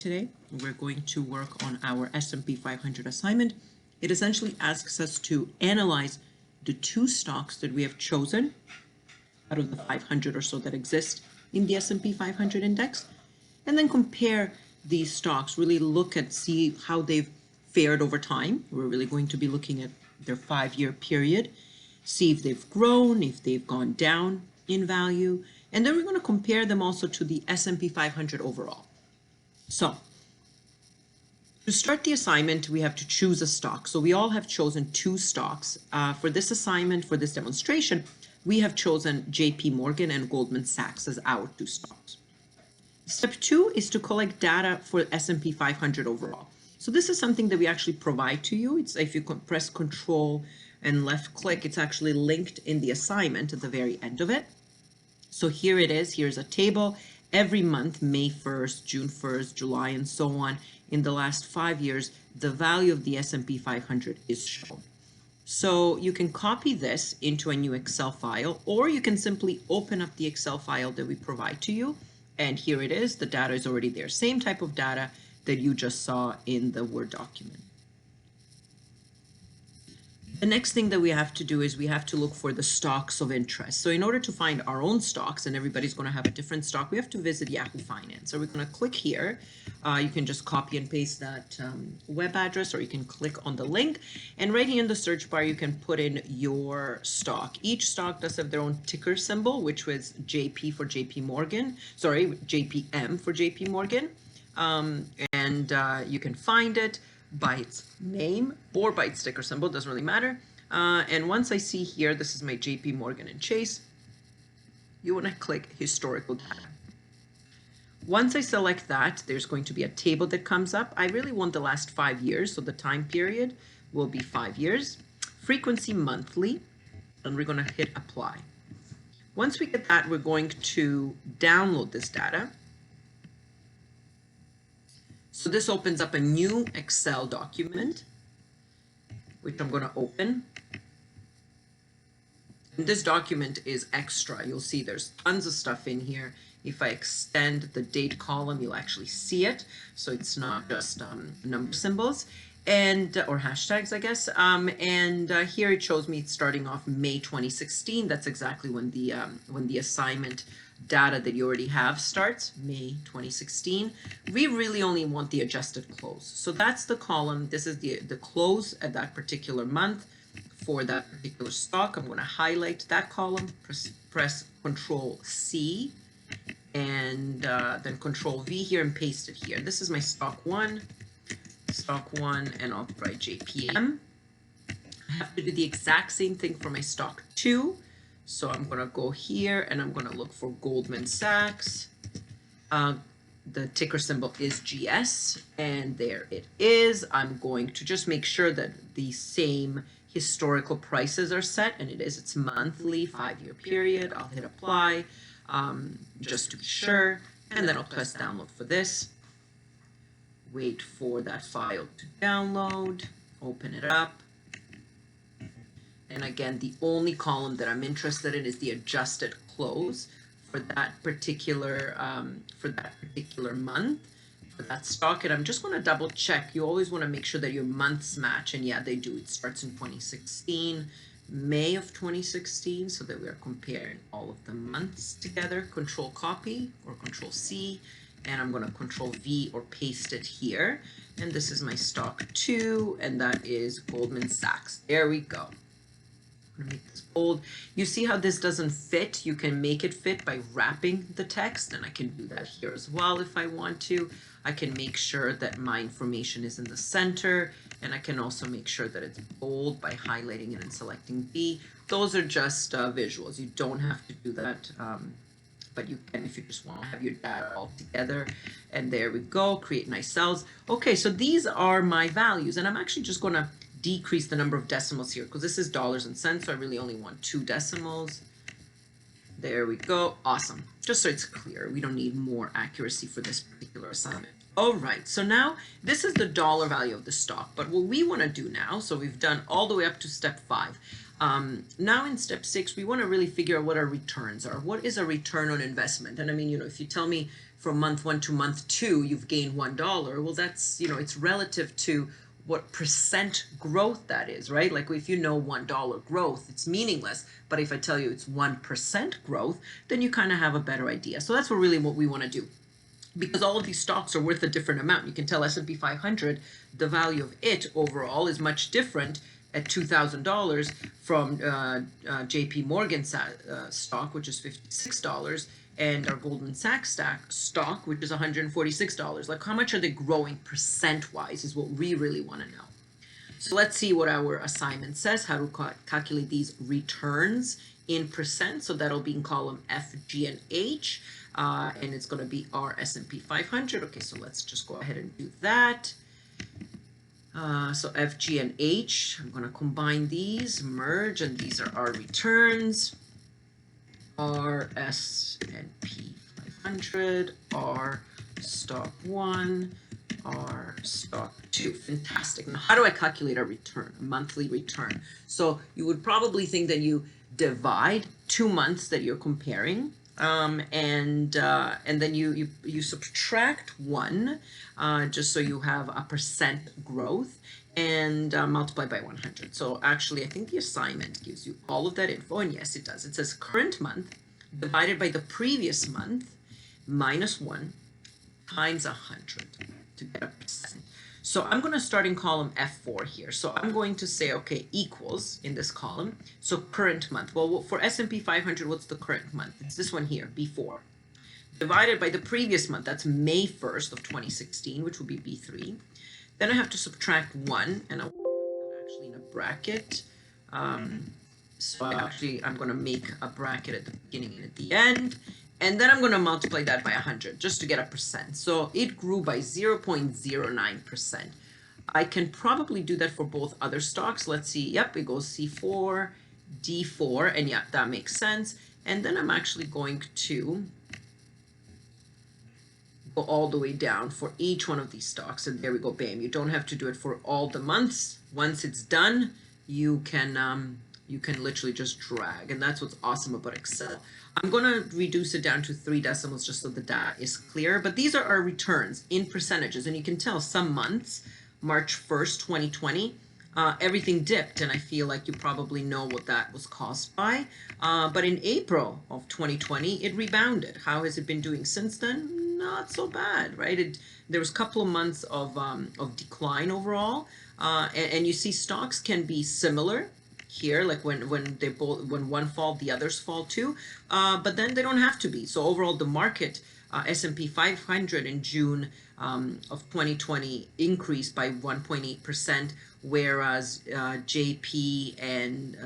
Today, we're going to work on our S&P 500 assignment. It essentially asks us to analyze the two stocks that we have chosen out of the 500 or so that exist in the S&P 500 index, and then compare these stocks, really look at, see how they've fared over time. We're really going to be looking at their 5-year period, see if they've grown, if they've gone down in value, and then we're going to compare them also to the S&P 500 overall. So, to start the assignment, we have to choose a stock. So we all have chosen two stocks. For this assignment, for this demonstration, we have chosen JP Morgan and Goldman Sachs as our two stocks. Step 2 is to collect data for S&P 500 overall. So this is something that we actually provide to you. It's if you press Control and left click, it's actually linked in the assignment at the very end of it. So here it is. Here's a table. Every month, May 1st, June 1st, July, and so on, in the last 5 years, the value of the S&P 500 is shown. So you can copy this into a new Excel file, or you can simply open up the Excel file that we provide to you. And here it is. The data is already there. Same type of data that you just saw in the Word document. The next thing that we have to do is we have to look for the stocks of interest. So in order to find our own stocks, and everybody's going to have a different stock, we have to visit Yahoo Finance. So we're going to click here. You can just copy and paste that web address, or you can click on the link. And right here in the search bar, you can put in your stock. Each stock does have their own ticker symbol, which was JP for JP Morgan. Sorry, JPM for JP Morgan. You can find it by its name or by its ticker symbol, doesn't really matter. And once I see here, this is my JP Morgan and Chase, you want to click historical data. Once I select that, there's going to be a table that comes up. I really want the last 5 years, so the time period will be 5 years. Frequency monthly, and we're going to hit apply. Once we get that, we're going to download this data. So this opens up a new Excel document, which I'm going to open. And this document is extra. You'll see there's tons of stuff in here. If I extend the date column, you'll actually see it. So it's not just number symbols and or hashtags, I guess. Here it shows me it's starting off May 2016. That's exactly when the assignment data that you already have starts, May 2016. We really only want the adjusted close. So that's the column. This is the close at that particular month for that particular stock. I'm going to highlight that column, press Control C, and then Control V here and paste it here. This is my stock one, and I'll write JPM. I have to do the exact same thing for my stock 2. So I'm going to go here and I'm going to look for Goldman Sachs. The ticker symbol is GS, and there it is. I'm going to just make sure that the same historical prices are set, and it's monthly, 5-year period. I'll hit apply just to be sure, and then I'll press download for this. Wait for that file to download, open it up. And again, the only column that I'm interested in is the adjusted close for that particular month, for that stock. And I'm just going to double check. You always want to make sure that your months match. And yeah, they do. It starts in 2016, May of 2016, so that we are comparing all of the months together. Control copy or Control C. And I'm going to Control V or paste it here. And this is my stock 2, and that is Goldman Sachs. There we go. Make this bold. You see how this doesn't fit? You can make it fit by wrapping the text, and I can do that here as well if I want to. I can make sure that my information is in the center, and I can also make sure that it's bold by highlighting it and selecting B. Those are just visuals. You don't have to do that, but you can if you just want to have your data all together. And there we go. Create nice cells. Okay, so these are my values, and I'm actually just going to decrease the number of decimals here because this is dollars and cents, so I really only want 2 decimals. There we go. Awesome. Just so it's clear, we don't need more accuracy for this particular assignment. All right, so now this is the dollar value of the stock, but what we want to do now, so we've done all the way up to step 5. Now in step 6, we want to really figure out what our returns are. What is a return on investment? And I mean, if you tell me from month 1 to month 2, you've gained $1. Well, that's, it's relative to what percent growth that is, right? Like if you know $1 growth, it's meaningless. But if I tell you it's 1% growth, then you kind of have a better idea. So that's really what we want to do. Because all of these stocks are worth a different amount. You can tell S&P 500, the value of it overall is much different at $2,000 from JP Morgan stock, which is $56, and our Goldman Sachs stock, which is $146. Like, how much are they growing percent-wise is what we really want to know. So let's see what our assignment says, how to calculate these returns in percent. So that'll be in column F, G, and H, and it's going to be our S&P 500. Okay, so let's just go ahead and do that. So F, G, and H, I'm going to combine these, merge, and these are our returns. R, S&P 500, R, stock 1, R, stock 2. Fantastic. Now, how do I calculate a return, a monthly return? So you would probably think that you divide 2 months that you're comparing, and then you subtract 1, just so you have a percent growth, and multiply by 100. So actually, I think the assignment gives you all of that info, and yes, it does. It says current month divided by the previous month minus 1 times 100 to get a percent. So I'm going to start in column F4 here. So I'm going to say, okay, equals in this column. So current month. Well, for S&P 500, what's the current month? It's this one here, B4. Divided by the previous month, that's May 1st of 2016, which will be B3. Then I have to subtract 1, and I'll put that actually in a bracket. So I'm going to make a bracket at the beginning and at the end. And then I'm going to multiply that by 100 just to get a percent. So it grew by 0.09%. I can probably do that for both other stocks. Let's see. Yep, it goes C4, D4, and yeah, that makes sense. And then I'm actually going to go all the way down for each one of these stocks. And there we go, bam. You don't have to do it for all the months. Once it's done, you can literally just drag. And that's what's awesome about Excel. I'm going to reduce it down to 3 decimals just so the data is clear. But these are our returns in percentages. And you can tell some months, March 1st, 2020, everything dipped. And I feel like you probably know what that was caused by. But in April of 2020, it rebounded. How has it been doing since then? Not so bad, right? There was a couple of months of decline overall. And you see stocks can be similar here, like when one fall, the others fall too, but then they don't have to be. So overall, the market, S&P 500 in June of 2020 increased by 1.8%, whereas JP and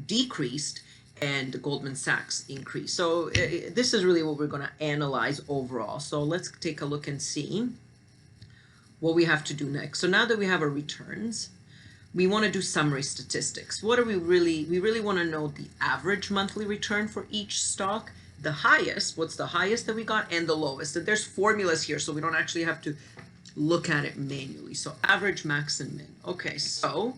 decreased, and Goldman Sachs increased. So this is really what we're going to analyze overall. So let's take a look and see what we have to do next. So now that we have our returns, we want to do summary statistics. What are we really want to know the average monthly return for each stock, the highest, what's the highest that we got, and the lowest. And there's formulas here, so we don't actually have to look at it manually. So average, max, and min. Okay, so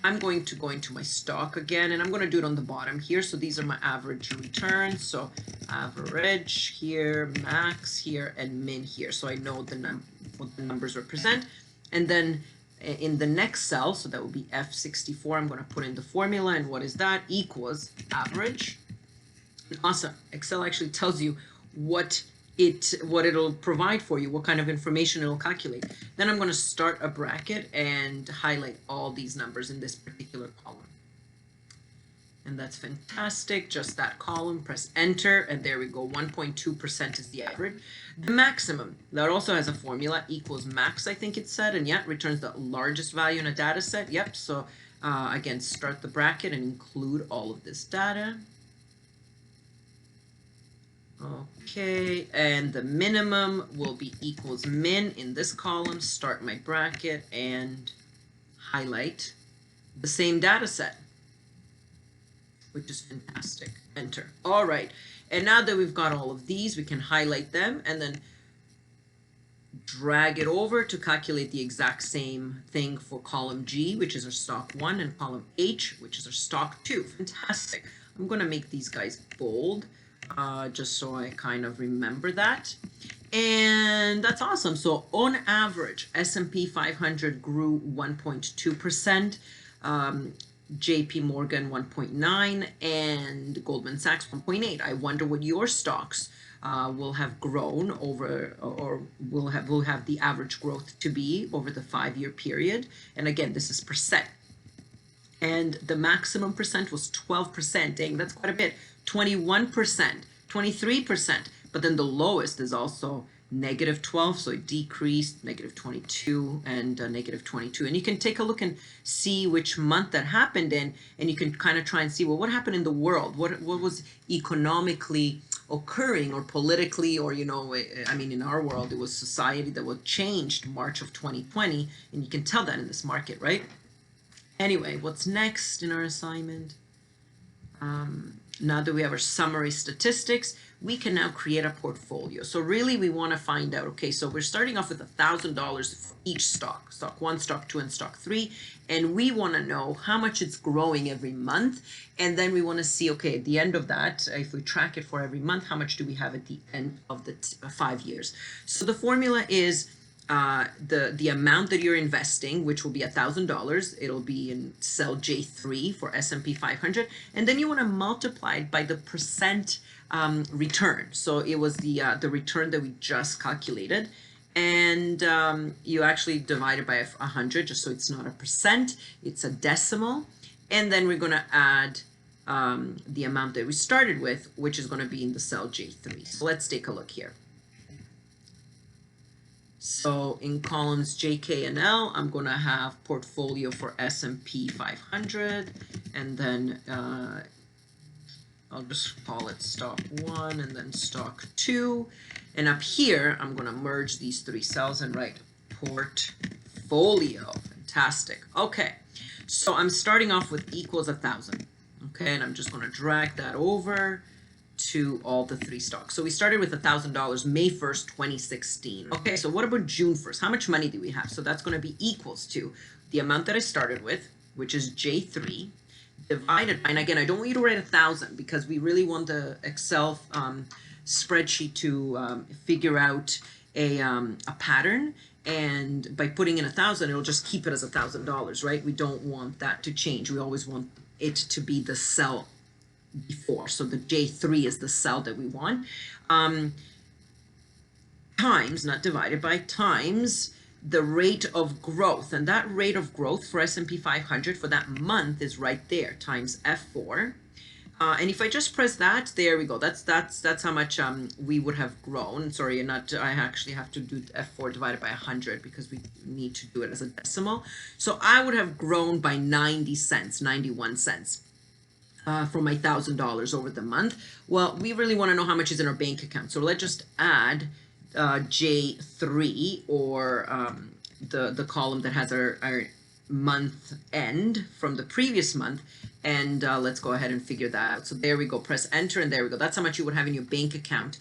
I'm going to go into my stock again, and I'm going to do it on the bottom here. So these are my average returns. So average here, max here, and min here. So I know what the numbers represent. And then in the next cell, so that would be F64, I'm going to put in the formula, and what is that? Equals average. Awesome. Excel actually tells you what it'll provide for you, what kind of information it'll calculate. Then I'm going to start a bracket and highlight all these numbers in this particular column. And that's fantastic. Just that column, press enter, and there we go. 1.2% is the average. The maximum, that also has a formula, equals max, I think it said, and yeah, returns the largest value in a data set. Yep, so again, start the bracket and include all of this data. Okay, and the minimum will be equals min in this column. Start my bracket and highlight the same data set, which is fantastic. Enter. All right. And now that we've got all of these, we can highlight them and then drag it over to calculate the exact same thing for column G, which is our stock 1, and column H, which is our stock 2. Fantastic. I'm going to make these guys bold, just so I kind of remember that. And that's awesome. So on average, S&P 500 grew 1.2%, JP Morgan 1.9, and Goldman Sachs 1.8. I wonder what your stocks will have grown over, or will have the average growth to be over the 5-year period. And again, this is percent. And the maximum percent was 12%. Dang, that's quite a bit. 21%, 23%. But then the lowest is also -12, so it decreased, -22 and -22. And you can take a look and see which month that happened in, and you can kind of try and see, well, what happened in the world? What was economically occurring, or politically, or, you know, I mean, in our world, it was society that was changed March of 2020, and you can tell that in this market, right? Anyway, what's next in our assignment? Now that we have our summary statistics, we can now create a portfolio. So really we want to find out, okay, so we're starting off with $1,000 for each stock, stock 1, stock 2, and stock 3. And we want to know how much it's growing every month. And then we want to see, okay, at the end of that, if we track it for every month, how much do we have at the end of the 5 years? So the formula is the amount that you're investing, which will be $1,000. It'll be in cell J3 for S&P 500, and then you want to multiply it by the percent return. So it was the return that we just calculated, and you actually divide it by 100, just so it's not a percent, it's a decimal, and then we're going to add the amount that we started with, which is going to be in the cell J3. So let's take a look here. So in columns J, K, and L, I'm going to have portfolio for S&P 500, and then I'll just call it stock 1 and then stock 2. And up here, I'm going to merge these 3 cells and write portfolio. Fantastic. Okay, so I'm starting off with equals 1,000. Okay, and I'm just going to drag that over to all the 3 stocks. So we started with $1,000 May 1st, 2016. Okay, so what about June 1st? How much money do we have? So that's going to be equals to the amount that I started with, which is J3, divided by, and again, I don't want you to write 1,000 because we really want the Excel spreadsheet to figure out a pattern. And by putting in 1,000, it'll just keep it as $1,000, right? We don't want that to change. We always want it to be the cell before. So the J3 is the cell that we want. Times, not divided by, times the rate of growth. And that rate of growth for S&P 500 for that month is right there, times F4. And if I just press that, there we go. That's how much we would have grown. Sorry, I actually have to do F4 divided by 100 because we need to do it as a decimal. So I would have grown by 90 cents, 91 cents. For my $1,000 over the month. Well, we really want to know how much is in our bank account. So let's just add J3, or the column that has our month end from the previous month. And let's go ahead and figure that out. So there we go. Press enter, and there we go. That's how much you would have in your bank account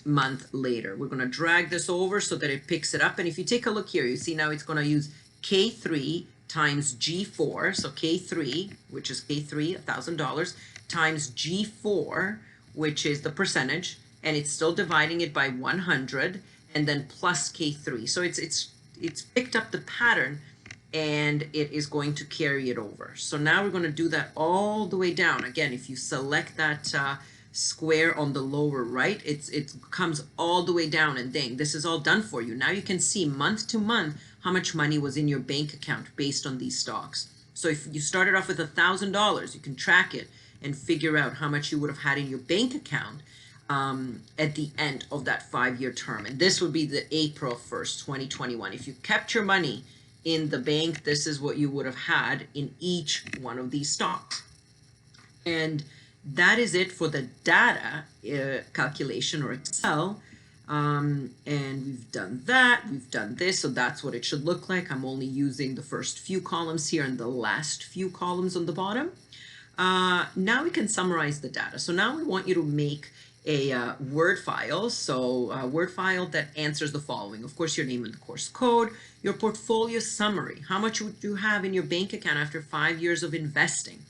month later. We're going to drag this over so that it picks it up. And if you take a look here, you see now it's going to use K3 times G4, so K3, which is K3, $1,000, times G4, which is the percentage, and it's still dividing it by 100, and then plus K3. So it's picked up the pattern, and it is going to carry it over. So now we're going to do that all the way down. Again, if you select that square on the lower right, it comes all the way down, and dang, this is all done for you. Now you can see month to month how much money was in your bank account based on these stocks. So if you started off with $1,000, you can track it and figure out how much you would have had in your bank account at the end of that 5-year term. And this would be the April 1st, 2021. If you kept your money in the bank, this is what you would have had in each one of these stocks. And that is it for the data calculation, or Excel. And we've done that, we've done this, so that's what it should look like. I'm only using the first few columns here and the last few columns on the bottom. Now we can summarize the data. So now we want you to make a Word file. So a Word file that answers the following. Of course, your name and the course code, your portfolio summary, how much would you have in your bank account after 5 years of investing.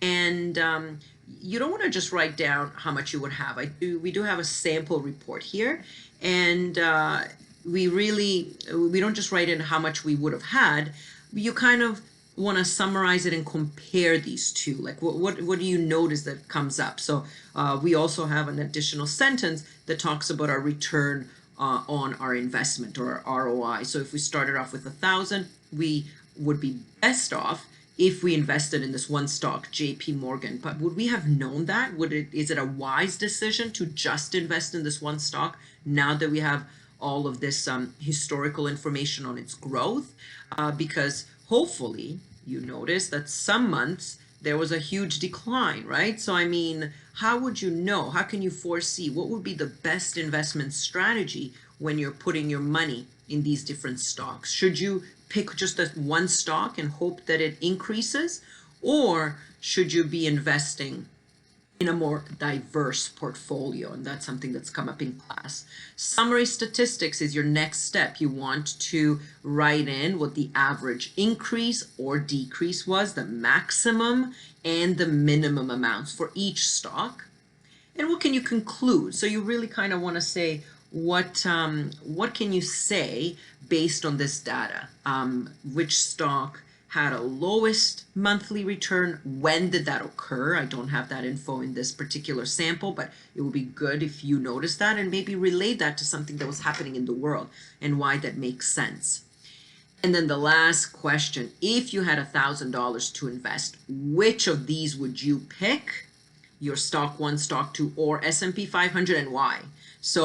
And you don't want to just write down how much you would have. We do have a sample report here, And we don't just write in how much we would have had. You kind of want to summarize it and compare these two. Like what do you notice that comes up? So we also have an additional sentence that talks about our return on our investment, or our ROI. So if we started off with 1,000, we would be best off if we invested in this one stock, JP Morgan. But would we have known that? Is it a wise decision to just invest in this one stock now that we have all of this historical information on its growth? Because hopefully you notice that some months there was a huge decline, right? So I mean, how would you know? How can you foresee what would be the best investment strategy when you're putting your money in these different stocks? Should you pick just that one stock and hope that it increases? Or should you be investing in a more diverse portfolio? And that's something that's come up in class. Summary statistics is your next step. You want to write in what the average increase or decrease was, the maximum and the minimum amounts for each stock. And what can you conclude? So you really kind of want to say, what can you say based on this data? Which stock had a lowest monthly return? When did that occur? I don't have that info in this particular sample, but it would be good if you noticed that and maybe relate that to something that was happening in the world and why that makes sense. And then the last question, if you had $1,000 to invest, which of these would you pick? Your stock 1, stock 2, or S&P 500, and why?